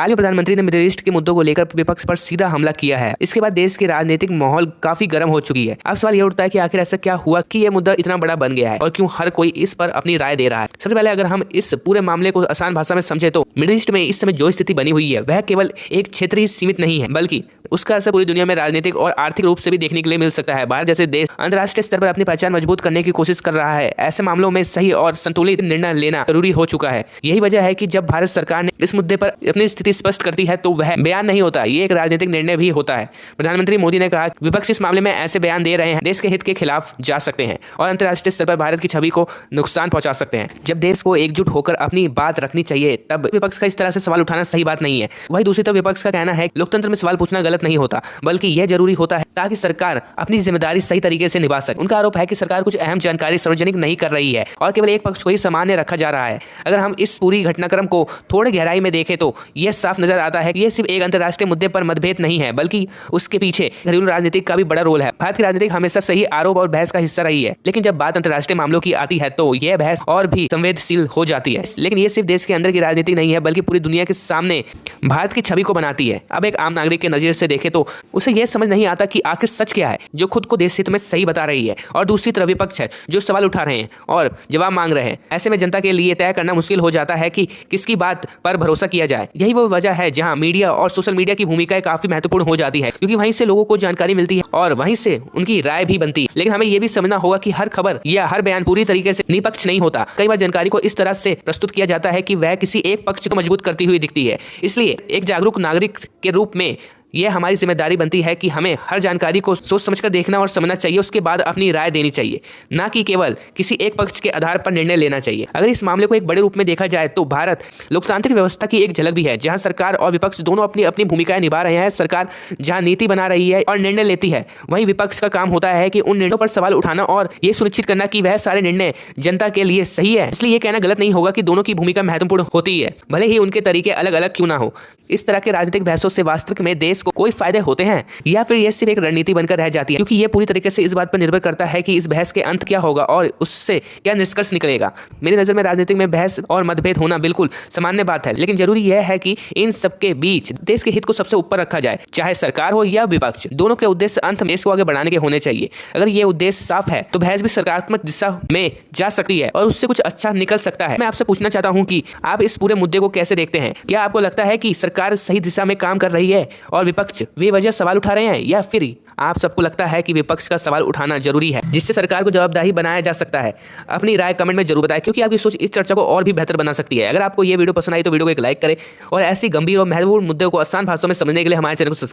हाल में प्रधानमंत्री ने मिडिल ईस्ट के मुद्दों को लेकर विपक्ष पर सीधा हमला किया है। इसके बाद देश की राजनीतिक माहौल काफी गर्म हो चुकी है। अब सवाल ये उठता है कि आखिर ऐसा क्या हुआ कि यह मुद्दा इतना बड़ा बन गया है और क्यों हर कोई इस पर अपनी राय दे रहा है। सबसे पहले अगर हम इस पूरे मामले को आसान भाषा में समझे तो मिडिल ईस्ट में इस समय जो स्थिति बनी हुई है वह केवल एक क्षेत्र ही सीमित नहीं है, बल्कि उसका असर पूरी दुनिया में राजनीतिक और आर्थिक रूप से भी देखने के लिए मिल सकता है। भारत जैसे देश अंतर्राष्ट्रीय स्तर पर अपनी पहचान मजबूत करने की कोशिश कर रहा है। ऐसे मामलों में सही और संतुलित निर्णय लेना जरूरी हो चुका है। यही वजह है कि जब भारत सरकार ने इस मुद्दे पर अपनी स्थिति स्पष्ट करती है तो वह बयान नहीं होता, ये एक राजनीतिक निर्णय भी होता है। प्रधानमंत्री मोदी ने कहा विपक्ष इस मामले में ऐसे बयान दे रहे हैं देश के हित के खिलाफ जा सकते हैं और अंतर्राष्ट्रीय स्तर पर भारत की छवि को नुकसान पहुंचा सकते हैं। जब देश को एकजुट होकर अपनी बात रखनी चाहिए तब विपक्ष का इस तरह से सवाल उठाना सही बात नहीं है। वही दूसरी तरफ विपक्ष का कहना है लोकतंत्र में सवाल पूछना गलत नहीं होता, बल्कि यह जरूरी होता है ताकि सरकार अपनी जिम्मेदारी सही तरीके से निभा सके। उनका आरोप है कि सरकार कुछ अहम जानकारी सार्वजनिक नहीं कर रही है और केवल एक पक्ष को ही सामान्य रखा जा रहा है। अगर हम इस पूरी घटनाक्रम को थोड़ी गहराई में देखें तो यह साफ नजर आता है कि यह सिर्फ एक अंतर्राष्ट्रीय मुद्दे पर मतभेद नहीं है, बल्कि उसके पीछे घरेलू राजनीति का भी बड़ा रोल है। भारत की राजनीति हमेशा सही आरोप और बहस का हिस्सा रही है, लेकिन जब बात अंतर्राष्ट्रीय मामलों की आती है तो यह बहस और भी संवेदनशील हो जाती है। लेकिन यह सिर्फ देश के अंदर की राजनीति नहीं है, बल्कि पूरी दुनिया के सामने भारत की छवि को बनाती है। अब एक आम नागरिक के नजरिए से देखें तो उसे यह समझ नहीं आता कि आखिर सच क्या है जो खुद को देश हित में सही बता रही है और दूसरी तरफ विपक्ष है जो सवाल उठा रहे हैं और जवाब मांग रहे हैं। ऐसे में जनता के लिए तय करना मुश्किल हो जाता है कि किसकी बात पर भरोसा किया जाए। यही वो वजह है जहां मीडिया और सोशल मीडिया की भूमिका काफी महत्वपूर्ण हो जाती है, क्योंकि वहीं से लोगों को जानकारी मिलती है और वहीं से उनकी राय भी बनती है। लेकिन हमें यह भी समझना होगा कि हर खबर या हर बयान पूरी तरीके से निष्पक्ष नहीं होता। कई बार जानकारी को इस तरह से प्रस्तुत किया जाता है कि वह किसी एक पक्ष को मजबूत करती हुई दिखती है। इसलिए एक जागरूक नागरिक के रूप में यह हमारी जिम्मेदारी बनती है कि हमें हर जानकारी को सोच समझकर देखना और समझना चाहिए, उसके बाद अपनी राय देनी चाहिए, ना कि केवल किसी एक पक्ष के आधार पर निर्णय लेना चाहिए। अगर इस मामले को एक बड़े रूप में देखा जाए तो भारत लोकतांत्रिक व्यवस्था की एक झलक भी है, जहां सरकार और विपक्ष दोनों अपनी अपनी भूमिकाएं निभा रहे हैं। सरकार जहां नीति बना रही है और निर्णय लेती है, वहीं विपक्ष का काम होता है कि उन निर्णयों पर सवाल उठाना और ये सुनिश्चित करना कि वह सारे निर्णय जनता के लिए सही है। इसलिए यह कहना गलत नहीं होगा कि दोनों की भूमिका महत्वपूर्ण होती है, भले ही उनके तरीके अलग अलग क्यों ना हो। इस तरह के राजनीतिक बहसों से वास्तविक में देश को कोई फायदे होते हैं या फिर यह सिर्फ एक रणनीति बनकर रह जाती है, क्योंकि यह पूरी तरीके से इस बात पर निर्भर करता है कि इस बहस के अंत क्या होगा और उससे क्या निष्कर्ष निकलेगा। मेरी नजर में राजनीति में बहस और मतभेद होना बिल्कुल सामान्य बात है, लेकिन जरूरी यह है कि इन सबके बीच देश के हित को सबसे ऊपर रखा जाए। चाहे सरकार हो या विपक्ष, दोनों के उद्देश्य अंत में देश को आगे बढ़ाने के होने चाहिए। अगर ये उद्देश्य साफ है तो बहस भी सकारात्मक दिशा में जा सकती है और उससे कुछ अच्छा निकल सकता है। मैं आपसे पूछना चाहता हूं कि आप इस पूरे मुद्दे को कैसे देखते हैं? क्या आपको लगता है कि सरकार सही दिशा में काम कर रही है और विपक्ष बेवजह सवाल उठा रहे हैं, या फिर आप सबको लगता है कि विपक्ष का सवाल उठाना जरूरी है जिससे सरकार को जवाबदेही बनाया जा सकता है? अपनी राय कमेंट में जरूर बताएं, क्योंकि आपकी सोच इस चर्चा को और भी बेहतर बना सकती है। अगर आपको यह वीडियो पसंद आई तो वीडियो को एक लाइक करें और ऐसी गंभीर और महत्वपूर्ण मुद्दों को आसान भाषा में समझने के लिए हमारे चैनल को सब्सक्राइब